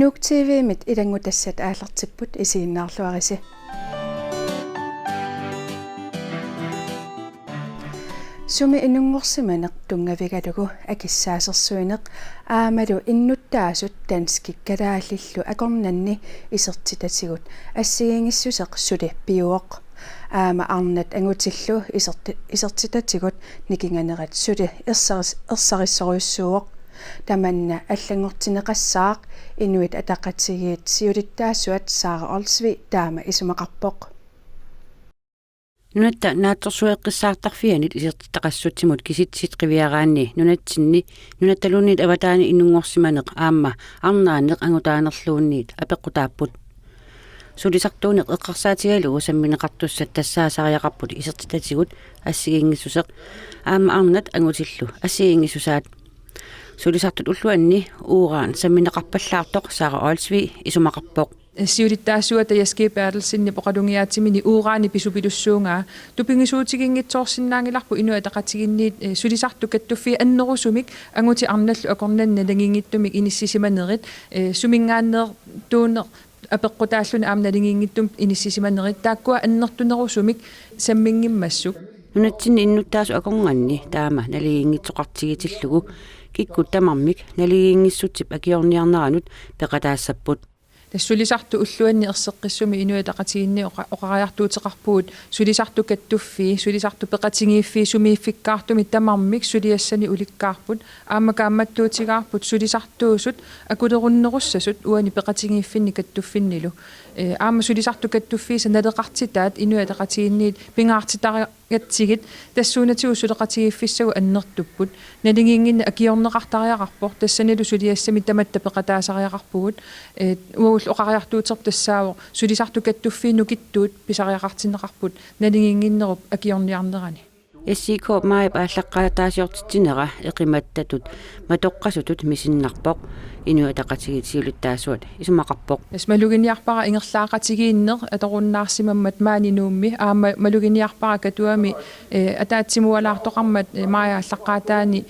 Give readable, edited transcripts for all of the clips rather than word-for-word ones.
Nuuk TV-mit ilangutassat aallartipput isiinnaarluarisi. Sumi inungorsimaneq tungavigalugu akissaasersuineq aamalu innuttaasut danskik kalaallillu akornanni isertitatigut assigiingissuseq suli piuoq aama arnat angutillu isertitatigut nikinganerat suli ersarissoruissuuoq tamanna allangortineqassaaq inuit ataqatigiit siulittaasuat Sara Olsvig taama isumaqarpoq. Nunatta naattorsueqqissaartarfianit isertitaqassutsimut kisitsit qiviaraanni nunattalunniit avataani innungorsimaneq aamma arnaaneq angutaanerluunniit apeqqutaapput sulisartuuneq eqqarsaatigalugu sammineqartussat tassaasariaqarput isertitatigut assigiingissuseq aamma arnat angutillu assigiingissusaat sulisartut ulluanni uuraan sammineqarpallaartoq Sara Olsvig isumaqarpoq siulittaassuata jaskiipaarlsinni poqalungiaatimini uuraani pisupilussuungaa tupingisuutiginngitsoorsinnaangilarpu inuataqatiginniit sulisartu kattuffi annerusumik anguti arnallu akornanna langinngittumik inississimanerit sumingaanneer tuuneq apeqqutaalluna aamna langinngittum inississimanerit taakkua annertunerusumik sammingimmassuk nunatsinni innuttaasu akornganni taama naligiingitsoqartigitillugu kikkut tamarmik naligiingissutip akiorniarneranut peqataassaput sulisartu ulluanni erseqqissumi inuataqatiginni oqariartuuteqarpuut sulisartu kattuffi sulisartu peqatingiiffi sumiiffikkaartumi tamarmik suliassani ulikkaarput aamakaammattuutigaarput sulisartuusut akulerunnerussasut uani peqatingiiffinni kattuffinnilu aama sulisartu kattuffiisa naleqartitaat inuataqatiginniit pingaartitariatsigit tassuunatigu suleqatigiiffissagu annertupput nalingiinginna akiorneqartariaqarpoq tassanilu suliassami tamatta peqataasariaqarpugut oqariartuuterp tassaawo sulisartu kattuffiinnukittuut pisariaqartinneqarput nalingiinginnerup akiorniarnerani SIK maip ааllaqqaataasiortitsinera eqimattatut matoqqasutut misinnarpoq inuataqatigit siuluttaasuat isumaqarpoq maluginiarpara ingerlaaqatigiinner atorunnaarsimammat maaninuummi aama maluginiarpara katuami ataatsimualaartoqarmat maayaallaqqaataani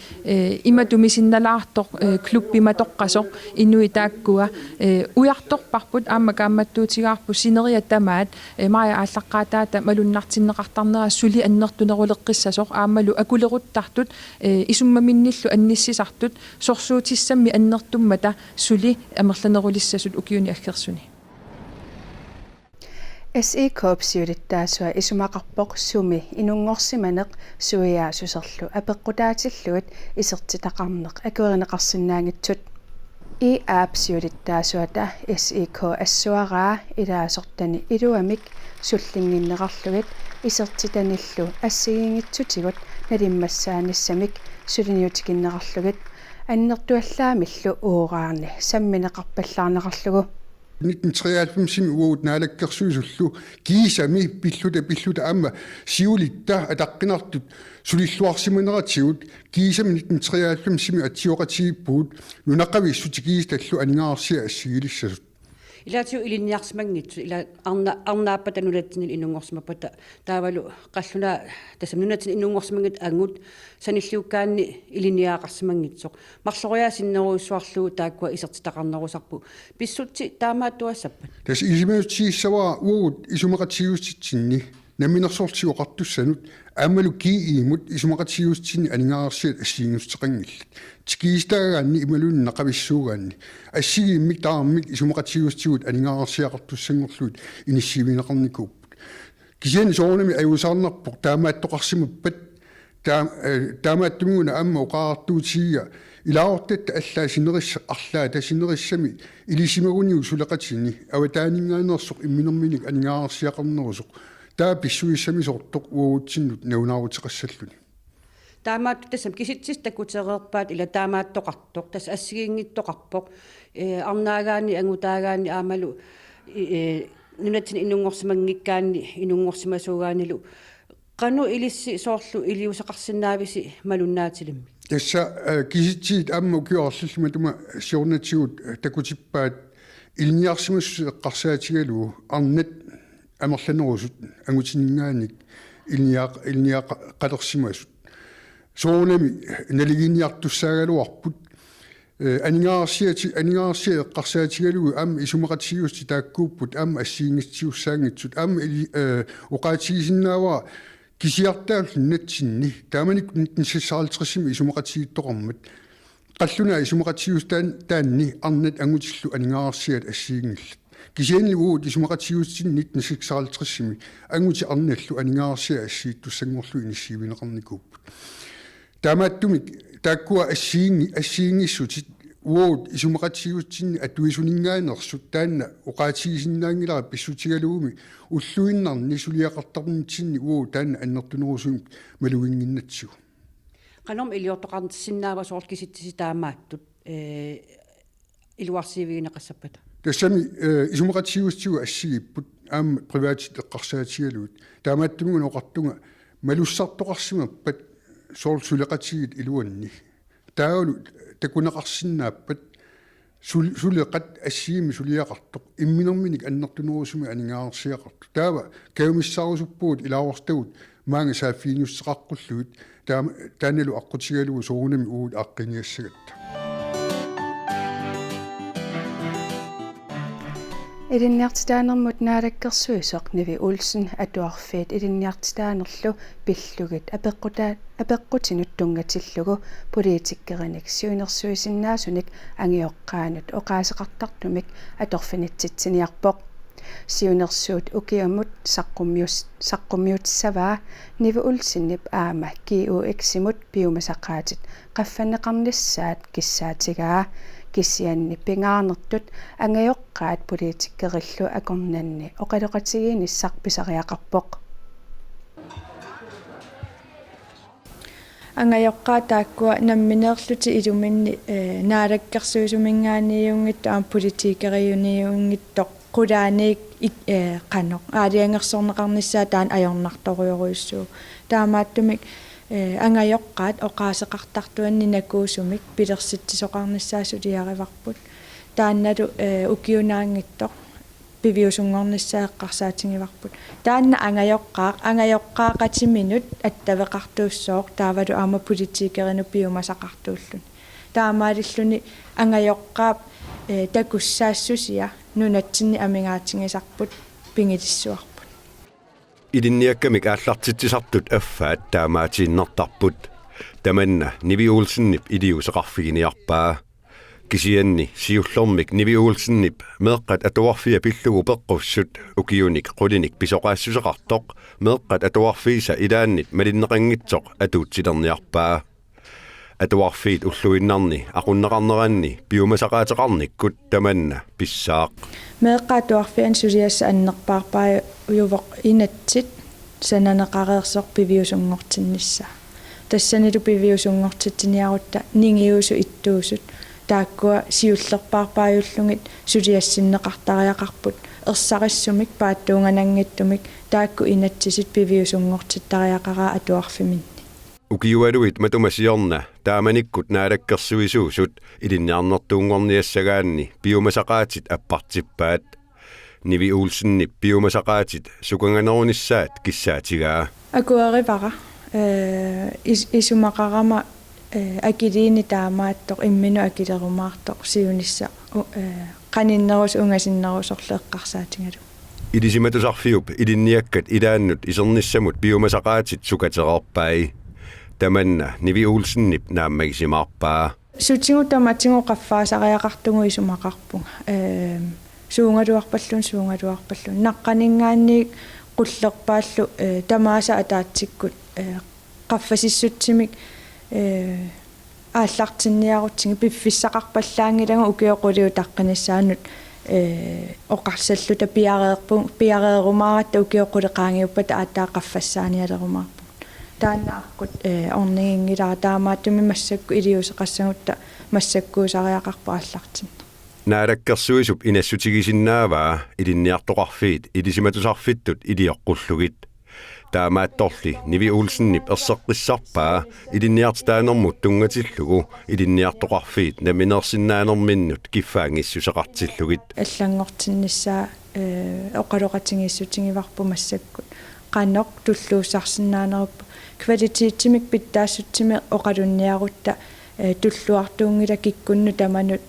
imatumisinnalartoq klubbi matoqqasoq inuitaakkua ujartorparput aama kaammattuutigaarpu sineriatamaat maayaallaqqaataata malunnartinneqartarnera suli annertuneruleqqissasoq aamalu akuleruttartut isummaminillu annissisartut sorsuutissammi annertummata suli amerlanerulissasut ukiuni aggersuni SIK-siulittaasua isumaqarpoq sumi inungorsimaneq suiaasuserlu apeqqutaatilluit isertitaqarneq akerineqarsinnaangitsut app-siulittaasuata SIK assuaraa ilaasortani iluamik sullinginneqarlugit isertitanillu assigiingitsutigut nalimmassaannissamik suliniutiginneqarlugit аннертуаллаамиллу уураарни самминеқарпаллаарнеқарлугу 1993 уут наалаккерсуисуллу киисами пиллута аама сиулитта атаққинартут сулиллуарсиманератигут киисами 1993 атсиоқатигиппуут нунаққависсути киисталлу анингаарсиа ассигилиссасут илаатиу илинниарсимагнитсу ила арнааппата нулатсинил инунгорсимаппата таавалу қаллуна тасамнунатсин инунгорсимагит ангут саниллиуккаанни илинниаақарсимагнитсоқ марлориаасиннеруйссуарлугу тааккуа исертитақарнерусарпу писсутси таамааттуассаппат тас илимаутсииссаваа уут исумақатсиууститсинни намминерсоортигоқартуссанут аамалу кииимут исумақатсиуустинни анингаарсиат ассиингустеқангилла тикиистаагаанни ималуунна қависсуугаанни ассигииммик таармик исумақатсиуустигут анингаарсиақартуссангорлуут иниссивинеқарникууппут кисиани соорнами аюусаарнарпоқ таамааттоқарсимаппат таамааттумуна аама оқаартуутигига илаортатта аллаасинерисса арлаа тасинериссами илисимагуниу сулеқатини аватаанингаанерсоқ имминерминик анингаарсиақарнерусоқ таа писсуиссами соортоқ уутсиннут наунаарутеқассаллуни таамаатту тасам киситсис такутерерпаат ила таамааттоқартоқ тас ассигингиттоқарпоқ арнаагаани ангутаагаани аамалу нунатсин инунгорсимангиккаани инунгорсимасуугаанилу qanu ilissi soorlu iliusaqarsinnaavisi malunnaatilimmi тасса киситсиит аама укиорллуматума сиорнатигут такутиппаат илниарсимус эққарсаатигалуу арнат амерланерусут ангутинингааник илниақ қалерсимасут соорнами налигинниартуссаагалуарпут анингарсиа эққарсаатигалугу аама исумақатсиусти тааккууппут аама ассиингитсиуссаангитсут аама оқаатигисиннаава кисиартааллу натсинни тааманик 1956 исумақатсииттоқармат қаллуна исумақатсиус таанни арнат ангутиллу анингарсиат ассиингиллат кисианнигуут исумақатсиуссин 1956 ангути арналлу анингарсиа ассииттуссангорлу иниссиивинеқарникууппут таамааттумик тааккуа ассиингиссутит уут исумақатсиуссин атуисунингаанерсут таанна оқаатигисиннаангилара писсутигалууми уллуиннарни сулиақартарнитсинни уу таанна аннертунерусуми малуингиннатсуг qanom iliortoqarntissinnaava soorkisittisi taamaattut iluarsiivigineqassappat тассами исумақатсиуссуга ассигиппут аама приваатит эққарсаатигалуут таамааттумуна оқартунга малуссартоқарсимаппат соорсулеқатигит илуанни таалу такунеқарсиннааппат сулеқат ассиими сулиақартоқ имминерминик аннертунерусуми анingаарсиақарту таава каумиссаарусуппуут илаарстагут маанга сааффиниуссеқаққуллуут таанелу аққутигалугу соорунами уут аққиниассагатта Idinniartitaanermut naalakkersuisoq Nivi Olsen atuarfiit idinniartitaanerlu pillugit apeqqutinut tungatillugu politikkerinik siunersuisinnaasunik angioqqaanut oqaaseqartartumik atorfinitsitsiniarpoq siunersuut ukiamut saqqummiutsavaa Nivi Olsennip aama kiuximut piumasaqaatit qaffaneqarnissaat kissaatigaa кисианни пингаарнертут ангайоққаат политиккериллу акорнанни оқалоқатигииниссарписариақарпоқ ангайоққаа тааккуа намминеерлути илуминни наалаккерсуусумингааниунгитту аам политикериуниунгиттоқ qulaanik qanoq aaliangersorneqarnissaa taan ajornartoruyoruissuu taamaattumik ангайоққаат оқаасеқартартуанни накуусумик пилерситсисоқарниссаасулиариварпут таанналу укиунаангиттоқ пивиусунгорниссаэққарсаатингиварпут таанна ангайоққаақатиминут аттавеқартууссооқ таавалу аама политикерину пиумасақартууллун таамаалиллуни ангайоққаап такуссаассусиа нунатсинни амингаатингисарпут пингилиссуарпут идинниаккамик ааллартитсисартут аффаат таамаатииннартарпут таманна Nivi Olsenнip илиусеқарфигиниарпаа кисианни сиуллормик Nivi Olsenнip меэққат атуарфиа пиллугу пеққуссут укиуник қулиник писоқаассусеқартоқ меэққат атуарфииса илааннит малиннеқангитсоқ атуутсилерниарпаа атуарфиит уллуиннарни aqunneqarneranni piumasaqaatеqarnikkut tamanna pissaaq меэққаатуарфиан сулиасса аннерпаарпаа уювоқ инатсит сананеқареерсоқ пивиусунгортиннисса тассанилу пивиусунгортитсиниарутта нингиусу иттуусут тааккуа сиуллерпаарпааюллугит сулиассиннеқартариақарпут ерсариссумик пааттуунганангиттумик таакку инатсисит пивиусунгортиттариақараа атуарфимин ukiualuit matumasiorna taamanikkut naalakkersuisuusut ilinniarnertuungorniassagaanni piumasaqaatit appartippaat Nivi Olsenni piumasaqaatit sukanganerunissaat kissaatigaa akuarivara isumaqarama akiliini taamaattoq imminu akilerumaartoq siunissa qaninnerus ungasinnerusorleeqqarsaatigalu ilisimatusarfiup ilinniakkat ilaannut isernissamut piumasaqaatit sukatererpai tamanna Nivi Olsenniп naammagisimаарpaa сутигутаматингу qaffaasaриақартугу исумақарпунга суунгалуарпаллун наққанингаанник qullerpaallu tamaasa ataatsikкут qaffasissutsimik ааллартинниарутсиги пиффиссақарпаллаангилагу укиоқулиу таққинissaанут оқарсаллута пиареерумааратта укиоқулеқаангиуппата аатаа qaffassaaniалерумаарпу тааннааққут орнигингилара таамааттуми массакку илиусеқассагутта массаккуусариақарпа ааллартин naalakkersuisup inassutigisinnaavaa ilinniartoqarfiit ilisimatusarfittut iliоққуллугит таамаатторли Nivi Olsenniп ерсеққиссарпаа илинниартитааnermut тунгаtillugu илинниартоқарфиит наминерсиннаанерминнут киффаангиссусеқартиллугит аллангортиннissaа оқалоқатингиссутингиварпу массаккут qanoq tulluussarsinnaanеруппа квалитиитсимик питтаассутсими оқалунниарутта туллуартуунгила киккунну таманут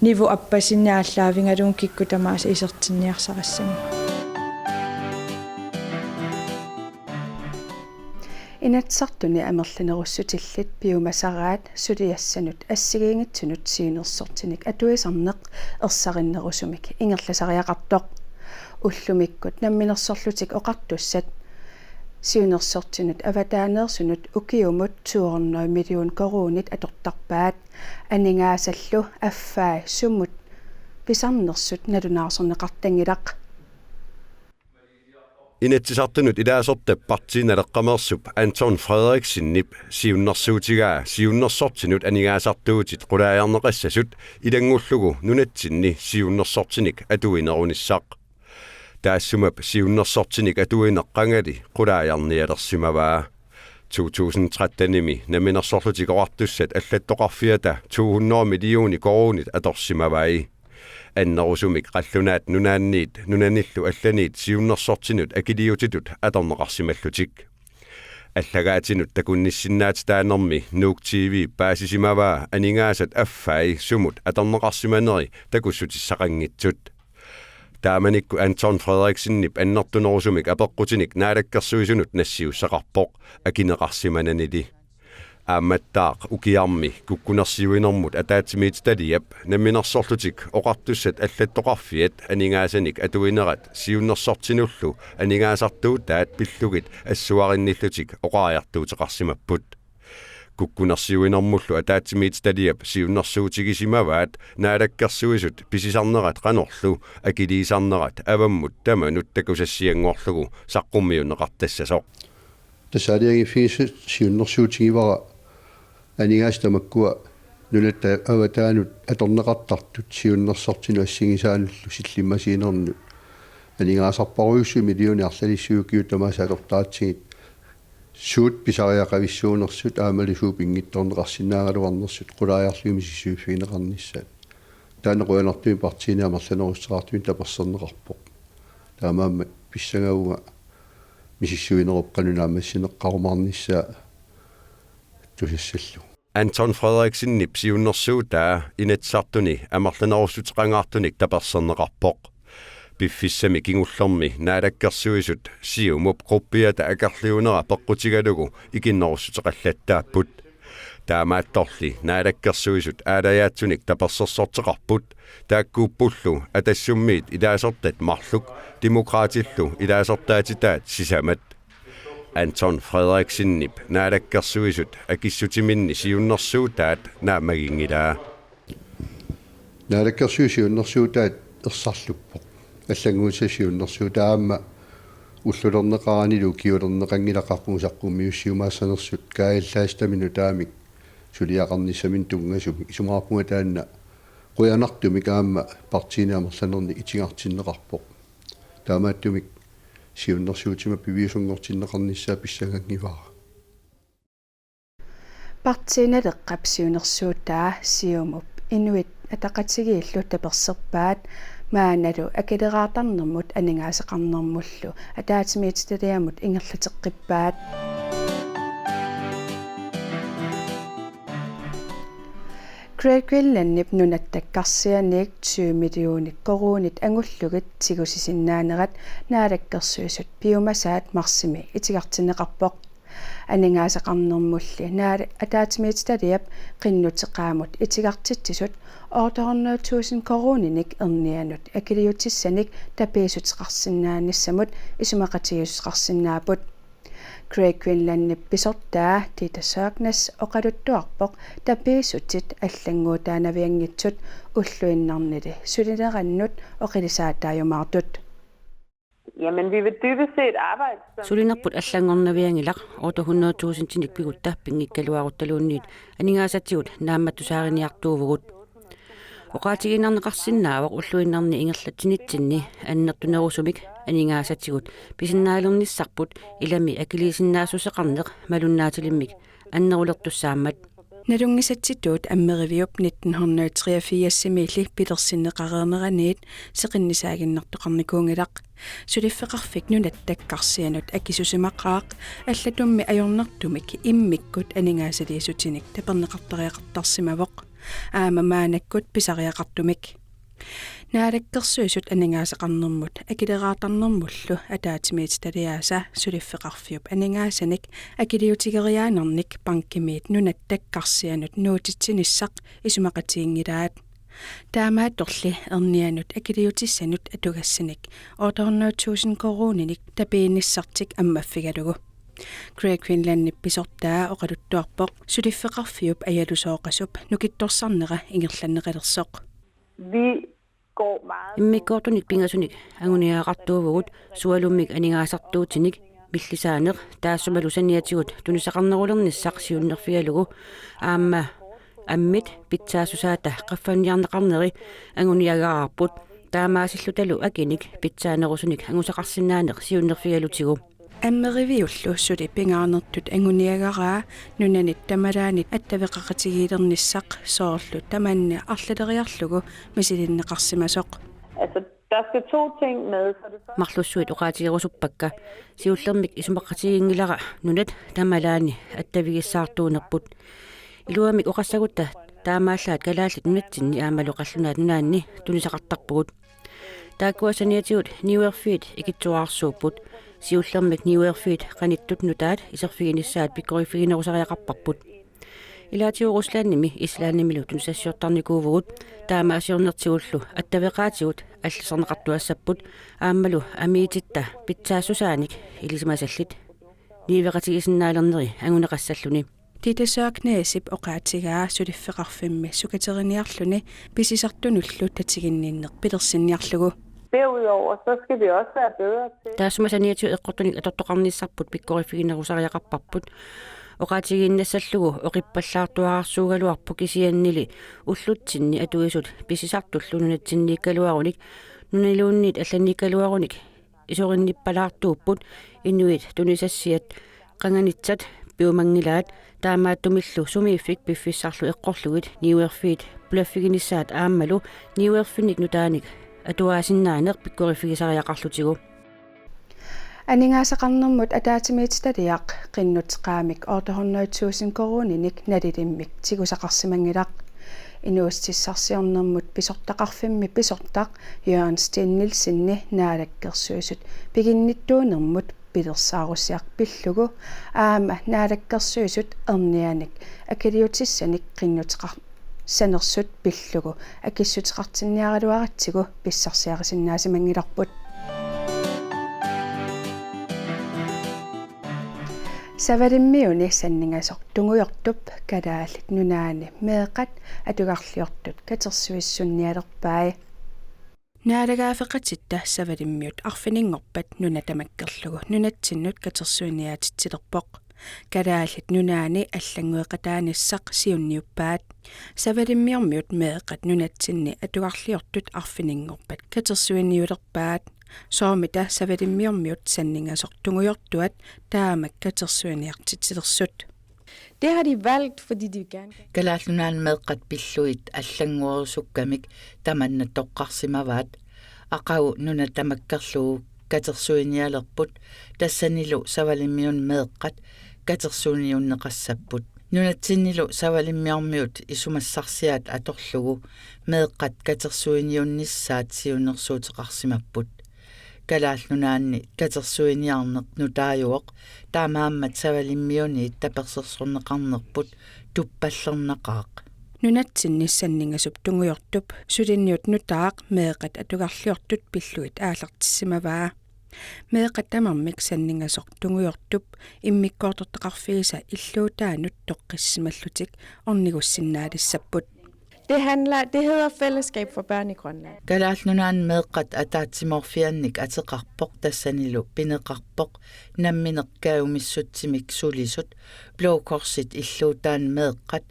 ниву аппасиннааллаавингалуун кикку тамааса исертинниарсарассами Inatsartuni amerlinerussutилlit piumasaraat suliassanut assigiingitsunut siinersortinik atuisarneq ersarinnерусумик ингерласариақартоқ уллумиккут намминерсорлутик оқартуссат сиунерсортинут аватаанеерсунут укиумут 200 миллион коруунит атортарпаат анингаасаллу аффаа суммут писарнерсут налунаарсорнеқартангилақ Inatsisartunut idaasorta partiinaleqqamersup Anton Frederiksen siunnersuutigaa siunnersortinut anigaasartuutit qulaajarneqassasut ilangullugu nunatsinni siunnersortinik atuinerunissaq taassumap siunnersortinik atuineqqangali qulaajarnialersimavaa 2013 naminersorlutik oartussat allattoqarfiata 200 millioni koruunit atorsimavai annerusumik qallunaat nunanillu allaniit siunnersortinut akiliutitut atorneqarsimallutik аллагаатинут такунниссиннаат тааnermi Nuuk TV паасисимаваа анингаасат аффаи сумут аторнеқарсиманери такуссутиссақангитсут тааманикку Anton Frederiksen аннертунерусумик апеққутиник наалаккерсуисунут нассиуссақарпоқ акинеқарсимананили ааматтаақ укиарми куккунерсиуинэрмут атаатимиит талиап намминерсорлутик оқартуссат аллаттоқарфиат анингаасаник атуинерат сиуннерсортинуллу анингаасартуутаат пиллугит ассуаринниллутик оқариартуутеқарсимаппут куккунерсиуинэрмуллу атаатимиит талиап сиуннерсуутигисимаваат наалаккерсуисут писисарнерат qanorlu акилисарнерат аваммут таманут такусассиангорлугу саққуммиунеқартассасоқ тасаалиаги фисут сиуннерсуутигивара анигаастамаккуа нулатта аватаанут аторнеқартартут сиуннерсортину ассигисаануллу силлиммасиинернут анигаасарпаруйуссу миллиони арлалиссуукиу тамаасаалортаатсигит суут писариақависсуунерсут аамалисуу пингитторнеқарсинаагалуарнерсут қулааjaarluumi сисууффигинеқарниссаат таанеқуанартуи партиниамерланеруссеқартуин таперсернеқарпоқ таамаама писсагауга мисиссуинеқарпанунаамассинеққарумаарнissaa тусассаллу Anton Frederiksen siunnersuutaa inatsartuni amerlanerussutiqangaartunik taperserneqarpoq piffissami kingullermi naalakkersuisut siumup gruppiata akerliunera peqqutigalugu ikinnerussutiqallattaapput таамаатторли наалаккерсуисут аалаяатсуник таперсерсортеқарпут тааккууппуллу атассуммиит илаасертат марлук демократиллу илаасертаатитаат сисамат Anton Frederiksen наалаккерсуисут акиссутиминни сиуннерсуутаат наамагингилаа наалаккерсуисиуннерсуутаат ерсарлуппоқ аллагуусасиуннерсуутаама уллулернеқаранилу киулернеқангилақарпуусаққуммиуссиумаассанерсут кааллаастамину таамик сулиақарниссамин тунгасуми исумаарпунга таанна қуянартумик аама партиниамерланерни итингартиннеқарпоқ таамааттумик сиуннерсуутима пивиусунгортиннеқарниссаа писсагангивара партииналеққап сиунерсуутаа сиумуп инуит атақатигииллу таперсерпаат maaнаlu акилераатарнэрмут анингаасеқарнэрмуллу атаатимиититалиамут ингерлатеққиппаат Craig-Willanip nunattakkarsianik 20 millionik koruunit angullugut tigusisinnaanerat naalakkersuisut piumasaat marsimi itigartineqarpoq анингаасеқарнэрмулли наали атаатимиититалиап қиннутеқаамут итигарtittisut 800,000 коруниник ернианут акилиутиссаник тапиисутеқарсинааниссамут исумақатигиусеқарсинаапут Craig-Willanip писортаа титасаакнас оқалуттуарпоқ тапиисутит аллангуутаанавиангитсут уллуиннарнили сулилераннут оқилисаатаажумаартут Jamen, vi vil dybest set arbejde som... Sulinerput allangornaviangilaq 800,000 tinik piguttappingikkaluaruttaluunniit aningaasatigut naammattusaariniartuuvugut oqaatiginnarneqarsinnaavaq ulluinnarni ingerlatinitsinni annertunerusumik aningaasatigut pisinnaalernissarput ilami akiliisinnaasusseqarneq malunnaatilimmik annerulertussaammat Nalungisatituut ammeriviup 1983 pilersinneqareerneraniit seqinnisaaginnertoqarnikuungilaq suliffeqarfik nunattakkarsianut akisusimaqaaq allatummi ajornertumik immikkut aningaasaliisutinik taperneqartariaqartarsimavoq aamamaanakkut pisariaqartumik naalakkersuisut aningaasaqarnermut akileraartarnermullu ataatimiit taliaasa suliffeqarfiup aningaasаник akiliutigeriaanernik pankkimiit nunattakkarsianut nuutitsinissaq isumaqatiingilaat taamaattorli ernianut akiliutissanut atugassanik 800,000 koruninik tapiinissartik ammaffigalugu Greg Finland pisortaa oqaluttuarpoq suliffeqarfiup ajalusooqasup nukittorsarnera ingerlanneqalersoq Vi går meget... Immikkoortunik pingasunik anguniaqartuuvugut sualummik aningaasartuutinik millisaaneq taassumalusaniatigut tunisaqarnerulernissaq siunnerfialugu aamma ammit pitsaasussaata qaffaniarneqarneri anguniagaarput taamaasillutalu akinik pitsaanerusunik angusaqarsinnaaneq siunnerfialutigu Ammeriviullu suli pingaarnertut anguniagaraa nunanit tamalaanit attaveqaqatigiilernissaq soorlu tamanni arlaleriarlugu misilinneqarsimasoq Altså, der skal 2 ting med, så det første... marlussuit uqaatigerusuppakka siullermik isumaqqatigiingilara nunat tamalaani attavigissaartuunerput iluamik uqassagutta taamaallaat kalaallit nunatsinni aamaluqallunaat nunaanni tunisaqartarpugut taakkuasaniatigut niuerfiit ikitsuaarsuupput siullermik niuerfiit qanittut nutaat iserfiginissaat pikkorifiginerusariaqarparput ilaatigu ruslaannimi islaannimilu tunisassuortarnikuuvugut taamaasiornertigullu attaveqaatigut аллисарнеқартуассаппут ааммалу амиититта питсаассусааник илисимасаллит ниивеқатигисиннаалернери агунеқассаллуни титасаакнаасип оqaatigaa сулиффеқарфимми сукатериниарлуни писисартунуллу татигиннииннер пилерсинниарлугу Derudover, så skal vi også være bedre til... таасумасаниатиу эққортуник атортоқарниссарпут пиккорифигинерусариақарпарпут оqaatigiinнассаллугу оқиппаллаартуаарсуугалуарпу кисианнили уллутсинни атуисут писисартуллунунатсиннииккалуаруник нунилуунниит алланниккалуаруник исоринниппалаартууппут инуит тунисассиат қанганитсат пиумангилаат таамааттумиллу сумииффик пиффиссарлу эққорлугит ниуерфиит плаффигиниссаат ааммалу ниуерфинник нутааник атуаасиннаанеқ пиккорифигисариақарлутигу Aningaasaqarnermut ataatimiitstaliaq qinnutqaamik 800,000 koruninik nalilimmik tigusaqarsimangilaq inuustissarsiornermut pisortaqarfimmi pisortaq Jørgen Sten-Nielsenni naalakkersuisut piginnittuunermut pilersaarussiaq pillugu aama naalakkersuisut ernianik akiliutissanik qinnutqar sanersut pillugu akissutiqartinniaraluaratsigu pissarsiaqisinnaasimangilorput Savarimmiuni sanningasoq tunguyortup kalaallit nunaani meeqat atugarliortut katersuissunnialerpai naalagaafeqatitta savarimmiut arfiningorpat nunatamakkerlugu nunatsinnut katersuiniaatitsilerpoq kalaallit nunaani allangueqataanissaq siunniuppaat savarimmiormiut meeqat nunatsinni atugarliortut arfiningorpat katersuiniulerpaat soomita savalimmiormiut sanningasoq tungujortuat taamakkatersuiniartitilersut. Det har de valgt, fordi de gerne kan. Kalaallunaан meeqqat pilluit аллангуорусуккамик таманна тоqqarsimavaat aqau nuna tamakkerlugu katersuinialerput tassanilu savalimmiun meeqqat katersuuniunneqassapput nunatsinnilu savalimmiormiut isumassarsiaat atorlugu meeqqat katersuiniunnissaat siunersuuteqarsimapput kalaallunaanni katersuiniarneq nutaajuoq taamaammat savalimmiuniit tapersersorneqarnerput tuppallerneqaaq nunatsinnissanningassup tungujortup sulinniut nutaaq meeqat atugarliortut pilluit aallertissimavaa meeqat tamarmik sanningasoq tungujortup immikkoortorteqarfiisa illuutaanut toqqissimallutik ornigussinnaalissapput Det hedder fællesskab for børn i Grønland. Kalaallunaан meeqqat ataatsimorfiannik ateqarpoq tassanilu pineqarpoq nammineqqaumissutsimik sulisut blåkorsit illuutaan meeqqat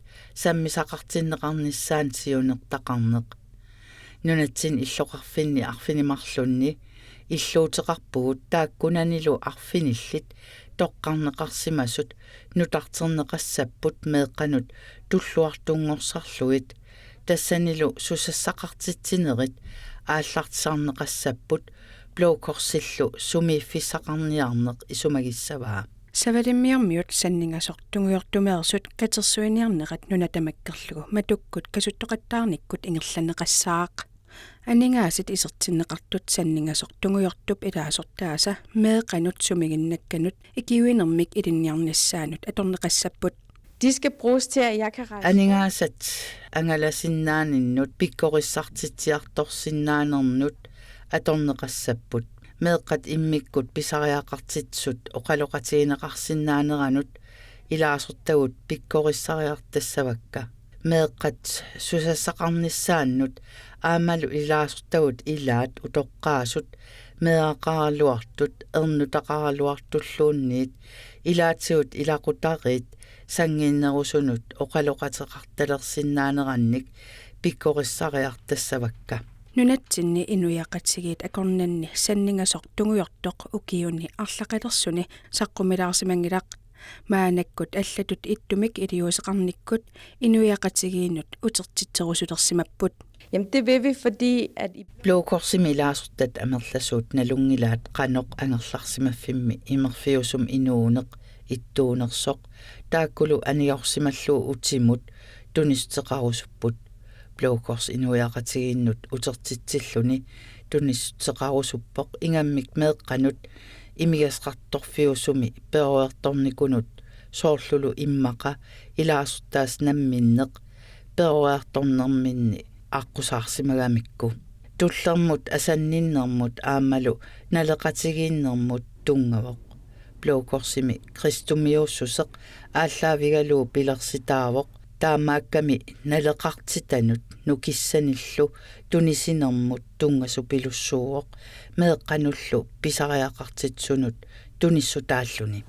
sammisaqartinneqarnissaan siunertaqarneq nunatsin illoqarfinni arfinimarlunni illuuteqarpugut taakkunanilu arfinillit тоққарнеқарсимасут нутартернеқассаппут меэққанут туллуартунгорсарлуит тассанилу сусассақартитсинерит ааллартисарнеқассаппут блоукорсиллу сумииффисақарниарнеқ исумагиссаваа савалиммиармиут саннингасортунгуйортумеерсут катерсуиниарнеқат нунатамаккерлугу матуккут касуттоқаттаарниккут ингерланеқассаақ анингаасит исертиннеқартут саннингасортунгуйортуп илаасортааса меэқанут сумигиннакканут икиуинермик илинниарниссаанут аторнеқассаппут De skal bruges til, at jeg kan rejse. анингаасат ангаласиннааниннут пиккорissartitsiartorsinnaanernnut аторнеқассаппут меэққат иммиккут писариақартитсут оқалоқатигинеқарсиннаанеранут илаасортагут пиккорissariartassavakka меэққат сусассақарниссааннут аамалу илаасортагут илаат утоққаасут меақаралуартут эрнутақаралуартуллуунниит илаатсиут илақутариит сангииннерусунут оқалоқатеқарталерсиннаанеранник пиккорissariartassavakka нунатсинни инуяқатсигиит акорнанни саннингасортунгуйортоқ укиунни арлақалерсуни саққумилаарсимангилақ маанаккут аллатут иттумик илиусеқарниккут инуяқатсигиинут утертитсерусулерсимаппут. Jamen det vil vi, fordi at i блоукорсимилаасуртат амерласуут налунгилаат қаноқ ангерларсимаффимми имерфиусум инуунеқ иттуунерсоқ тааккулу аниорсималлуу утимут тунистеқарусуппут блоукорс инуяақатигииннут утертитсиллуни тунистеқарусуппоқ ингаммик меэққанут имигасқарторфиусуми перуерторникунут соорлулу иммақа илаасуртаас намминнеқ перуерторнерминни аққусаарсимагамикку туллермут асанниннэрмут аамалу налеқатигииннэрмут тунгавоқ блоукорсими кристумиуссусеқ ааллаавигалуу пилерситаавоқ таамаакками налеқартитанут нукиссаниллу тунисинэрмут тунгасу пилуссууоқ меэққануллу писариақартитсунут туниссутааллуни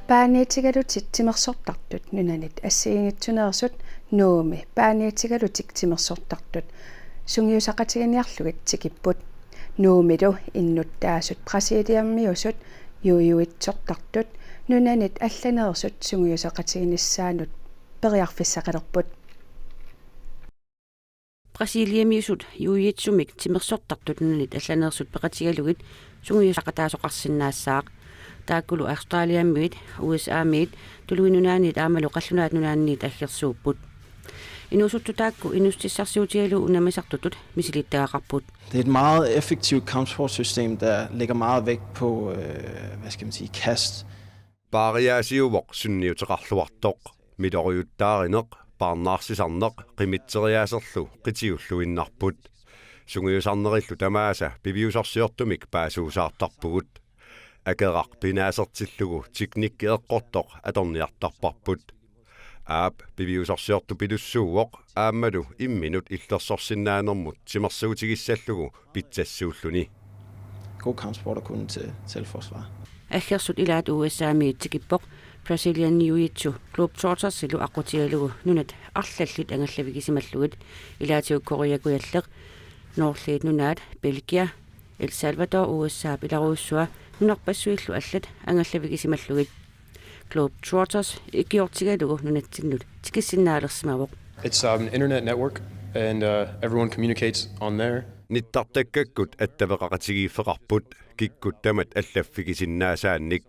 пааниитигалутит тимерсортартут нунанит ассигингитсунерсут нууми пааниитигалутик тимерсортартут сунгиусақатигиниарлугит тикиппут нуумилу иннуттаасут прасилиармиусут ююитсортартут нунанит алланерсут сунгиусақатигиниссаанут периарфиссақалерпут Brasiliamiusut юуитсумик тимерсортартут нунанит алланерсут пеқатигалугит сунгиусақатаасоқарсинаассаақ тааккулу Австралиаммиит USAмиит тулуинунаанит аамалу қаллунаат нунаанниит аггерсууппут инусуттутаакку инустиссарсуутигалу унамисартутут мисилиттаагақарпут. Det er et meget effektivt kampsportssystem, der lægger meget vægt på, hvad skal man sige, kast. Pariasiuvoq sunniuteqarluartoq mitoriuttaarinneq parnaarsisanneq qimitseriaaserlu qitiulluinnarput sungiusarnerillu tamaasa piviusarsiortumik paasuusaartarpugut akeraq pinaasertillugu tiknikkeeqqortoq atorniartarparput aap piviusarsiortu pilussuuoq aammalu imminut illersorsinnaanermut simersuutigissallugu pitsassuulluni. God kampsport er kun til selvforsvar. Аггерсут илаат USAмиит тикиппоқ Brazilian Jiu-Jitsu Globetrottersillu аққутигалугу нунат арлаллит ангаллавигисималлугит илаатиу Кореякуяллеқ Ноорлиит нунаат Белгия Эл Салвадор USA Беларуссуа нунарпассуиллу аллат ангаллавигисималлугит Globetrotters икиортигалугу нунатсиннут тикиссиннаалерсимавоқ. It's an internet network and everyone communicates on there. Nittartakkakut attavaqatigiifeqarput kikkut tamat allaffigisinnaasaanik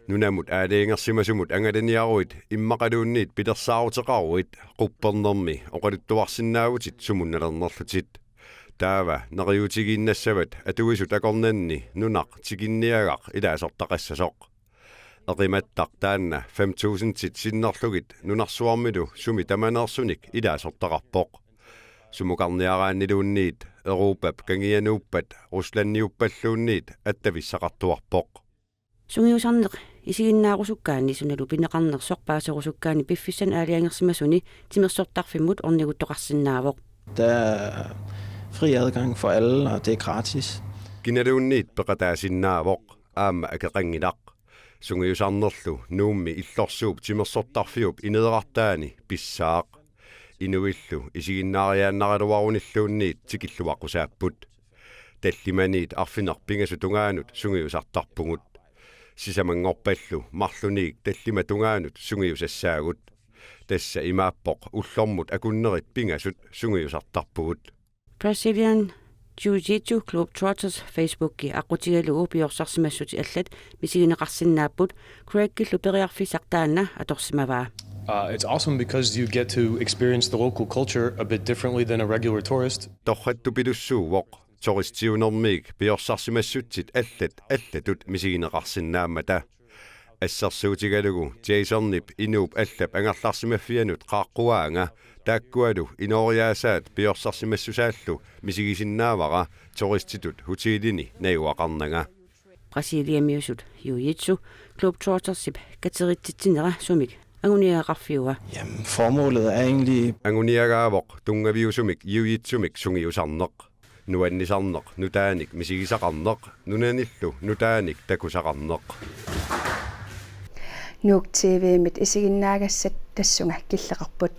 nunamut aaleengерсимасумут ангаланиаруит иммақалуунниит пилерсаарутеқаруит quppernermi oqaluttuarsinnaagutit sumunnalernerlutit taava neriutigiinnassavат atuisut akornanni nunaq tiginniagaq ilaasortaqassasoq eqimattaq taanna 5000 tit sinnerlugit nunarsuarmilu sumi tamaneersunik ilaasortaqarpoq sumuqarniaraanniluunniit Europap kangianuuppat Ruslanniuppalluunniit attavissaqartuarpoq Sungiusarneq isiginnaarusukkaanni sunalu pineqarnersoq paaserusukkaanni piffissan aaliangersimasuni timersortarfimmut orniguttoqarsinnaavoq. Der er fri adgang for alle, og det er gratis. Kinaluunniit peqataasinnaavoq aamma akeqangilaq sungiusarnerlu nuummi illorsuup timersortarfiup inederartaani pissaaq inuillu isiginnaariaannaraluarunilluunniit tikilluaqusaaput tallimaniit arfinerpingasutungaanuut sungiusartarpungut sisamangorpallu marluniik tallima tungaanut sungiusassaagut tassa imaappoq ullormut akunnerit pingasut sungiusartarpugut Brazilian Jiu-Jitsu Globetrotters Facebooki aqutigalugu piorsaarsimassuti allat misigineqarsinnaaput Craig-killu periarfisartaanna atorsimavaa. It's awesome because you get to experience the local culture a bit differently than a regular tourist. Torrattu pilussuuvoq turistiunermiik piorsaarsimassutsit allatut misigineqarsinnaamata assarsuutigalugu Jasonnip inuup allap angarlarsimaffianut qaaqquaanga taakkualu inoriaasaat piorsaarsimassusaallu misigisinnaavara turistitut hutiilini naiuaqarnanga Brasiliamiusut Jiu-Jitsu Globetrottersip katerittitsinera sumik anguniaqarfiuga. Jamen, formålet er egentlig anguniagaavoq tungaviusumik jiu-jitsumik sungiusarneq nuannisarneq nutaanik misigisaqarneq nunanillu nutaanik takusaqarneq Nuuk TV-mit isiginnaagassat tassunga killeqarput